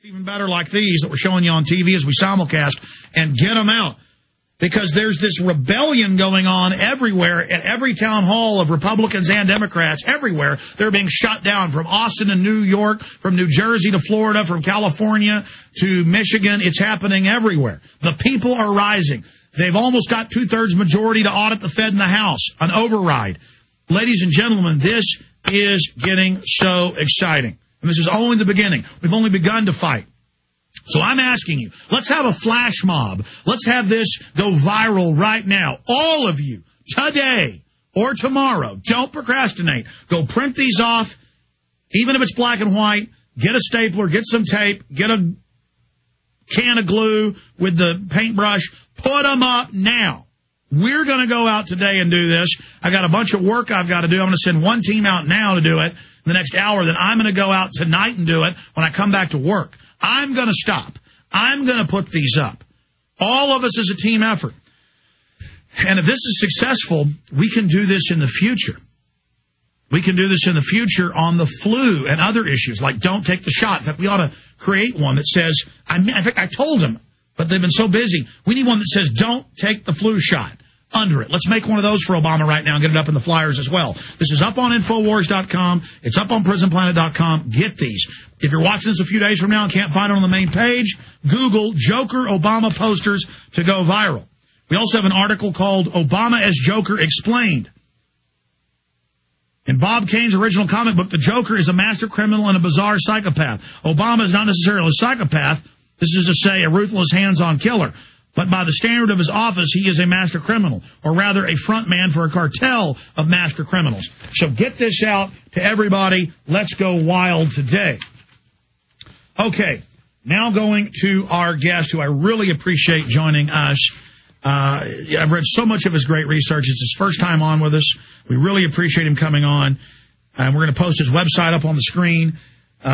Even better like these that we're showing you on TV as we simulcast, and get them out. Because there's this rebellion going on everywhere, at every town hall of Republicans and Democrats, everywhere. They're being shut down from Austin to New York, from New Jersey to Florida, from California to Michigan. It's happening everywhere. The people are rising. They've almost got 2/3 majority to audit the Fed and the House, an override. Ladies and gentlemen, this is getting so exciting. And this is only the beginning. We've only begun to fight. So I'm asking you, let's have a flash mob. Let's have this go viral right now. All of you, today or tomorrow, don't procrastinate. Go print these off, even if it's black and white. Get a stapler, get some tape, get a can of glue with the paintbrush. Put them up now. We're going to go out today and do this. I got a bunch of work I've got to do. I'm going to send one team out now to do it. The next hour, then I'm going to go out tonight and do it when I come back to work. I'm going to stop. I'm going to put these up. All of us as a team effort. And if this is successful, we can do this in the future. We can do this in the future on the flu and other issues, like don't take the shot. In fact, we ought to create one that says, in fact, I told them, but they've been so busy, we need one that says don't take the flu shot. Under it. Let's make one of those for Obama right now and get it up in the flyers as well. This is up on Infowars.com. It's up on PrisonPlanet.com. Get these. If you're watching this a few days from now and can't find it on the main page, Google Joker Obama posters to go viral. We also have an article called Obama as Joker Explained. In Bob Kane's original comic book, the Joker is a master criminal and a bizarre psychopath. Obama is not necessarily a psychopath. This is to say a ruthless, hands-on killer. But by the standard of his office, he is a master criminal, or rather a front man for a cartel of master criminals. So get this out to everybody. Let's go wild today. Okay, now going to our guest, who I really appreciate joining us. I've read so much of his great research. It's his first time on with us. We really appreciate him coming on. And we're going to post his website up on the screen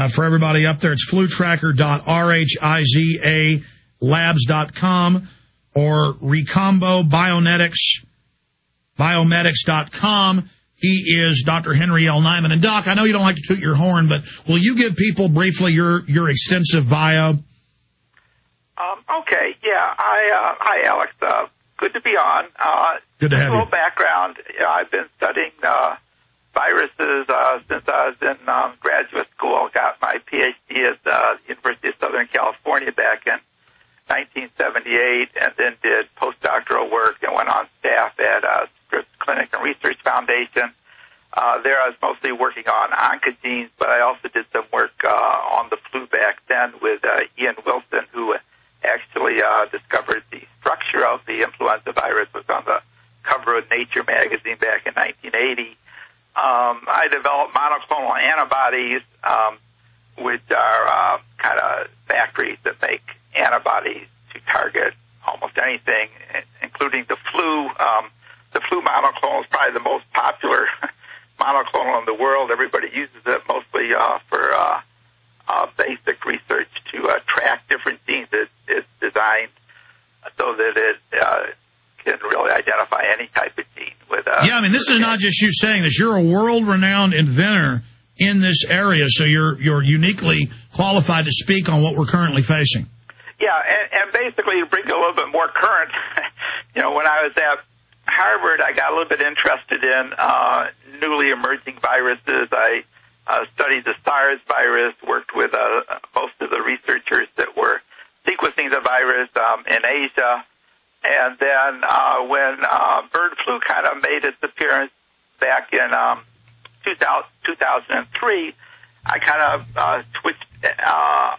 for everybody up there. It's flutracker.rhizalabs.com or recombobiometrics.com. He is Dr. Henry L. Niman. And, Doc, I know you don't like to toot your horn, but will you give people briefly your extensive bio? Okay, yeah. Hi, Alex. Good to be on. Good to have you. A little background. I've been studying viruses since I was in graduate school. Got my PhD at the University of Southern California back in 1978, and then did postdoctoral work and went on staff at Scripps Clinic and Research Foundation. There I was mostly working on oncogenes, but I also did some work on the flu back then with Ian Wilson, who actually discovered the structure of the influenza virus. Was on the cover of Nature magazine back in 1980. I developed monoclonal antibodies, which are kind of factories that make antibodies to target almost anything, including the flu. The flu monoclonal is probably the most popular monoclonal in the world. Everybody uses it mostly for basic research to track different genes. It's designed so that it can really identify any type of gene. Yeah, I mean, this is not just you saying this. You're a world-renowned inventor in this area, so you're uniquely qualified to speak on what we're currently facing. Yeah, and basically to bring it a little bit more current, when I was at Harvard, I got a little bit interested in newly emerging viruses. I studied the SARS virus, worked with most of the researchers that were sequencing the virus in Asia. And then when bird flu kind of made its appearance back in 2003, I kind of switched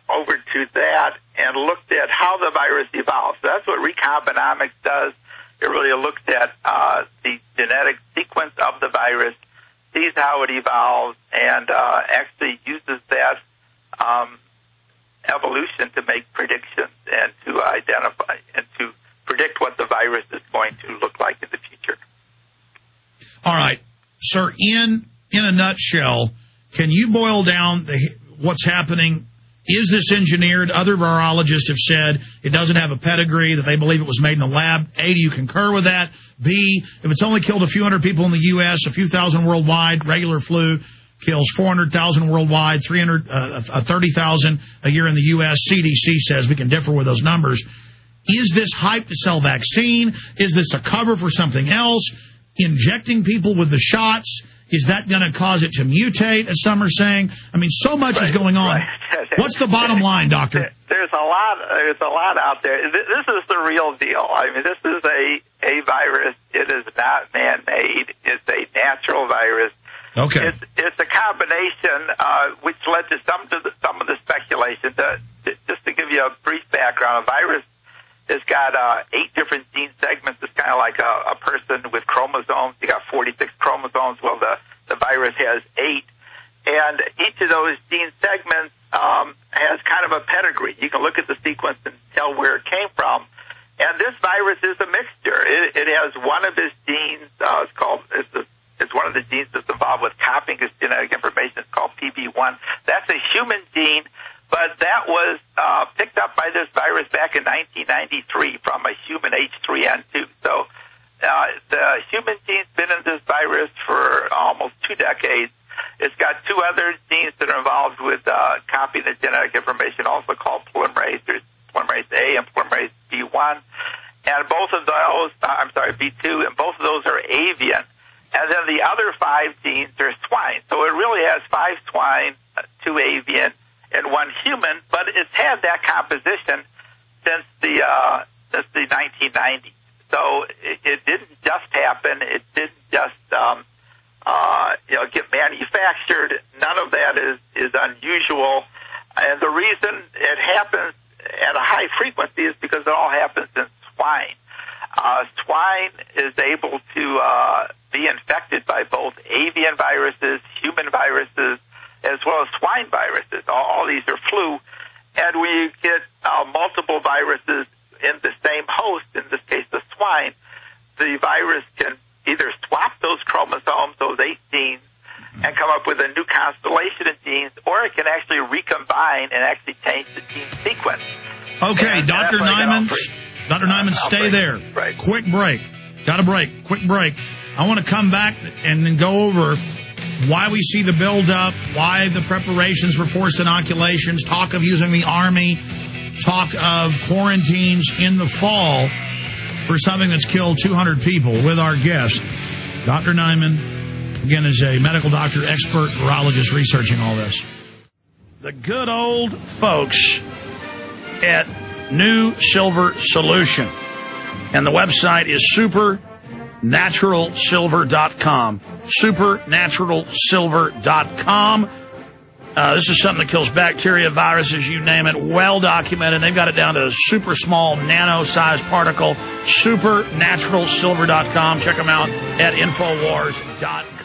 over to that and looked at how the virus evolves. So that's what Recombinamics does. It really looks at the genetic sequence of the virus, sees how it evolves, and actually uses that evolution to make predictions and to identify and to predict what the virus is going to look like in the future. All right. Sir, in a nutshell, can you boil down what's happening? Is this engineered? Other virologists have said it doesn't have a pedigree, that they believe it was made in a lab. A, do you concur with that? B, if it's only killed a few hundred people in the U.S., a few thousand worldwide, regular flu, kills 400,000 worldwide, 30,000 a year in the U.S. CDC says. We can differ with those numbers. Is this hype to sell vaccine? Is this a cover for something else? Injecting people with the shots, is that going to cause it to mutate, as some are saying? I mean, so much is going on. Right. What's the bottom line, doctor? There's a lot out there. This is the real deal. I mean, this is a virus. It is not man-made. It's a natural virus. Okay. It's a combination which led to some of the speculation. Just to give you a brief background, a virus has got 8 different gene segments. It's kind of like a person with chromosomes. You got 46 chromosomes. Well, the virus has 8. And each of those gene segments has kind of a pedigree. You can look at the sequence and tell where it came from. And this virus is a mixture. It has one of its genes. It's one of the genes that's involved with copying its genetic information. It's called PB1. That's a human gene, but that was picked up by this virus back in 1993 from a human H3N2. So the human gene's been in this virus for almost 2 decades. It's got 2 other genes that are involved with copying the genetic information, also called polymerase. There's polymerase A and polymerase B1. And both of those, B2, and both of those are avian. And then the other 5 genes are swine. So it really has 5 swine, 2 avian, and 1 human, but it's had that composition since the 1990s. So it didn't just happen. It didn't just get manufactured. None of that is unusual. And the reason it happens at a high frequency is because it all happens in swine. Swine is able to be infected by both avian viruses, human viruses, as well as swine viruses. All these are flu. And when you get multiple viruses in the same host, in this case the swine, the virus can either swap those chromosomes, those 8 genes, and come up with a new constellation of genes, or it can actually recombine and actually change the gene sequence. Okay, Dr. Niman, stay there. Right. Quick break. Got a break. Quick break. I want to come back and then go over why we see the buildup, why the preparations for forced inoculations, talk of using the Army, talk of quarantines in the fall for something that's killed 200 people with our guest. Dr. Niman, again, is a medical doctor, expert virologist researching all this. The good old folks at New Silver Solution. And the website is supernaturalsilver.com. Supernaturalsilver.com. This is something that kills bacteria, viruses, you name it, well documented. They've got it down to a super small nano-sized particle. Supernaturalsilver.com. Check them out at Infowars.com.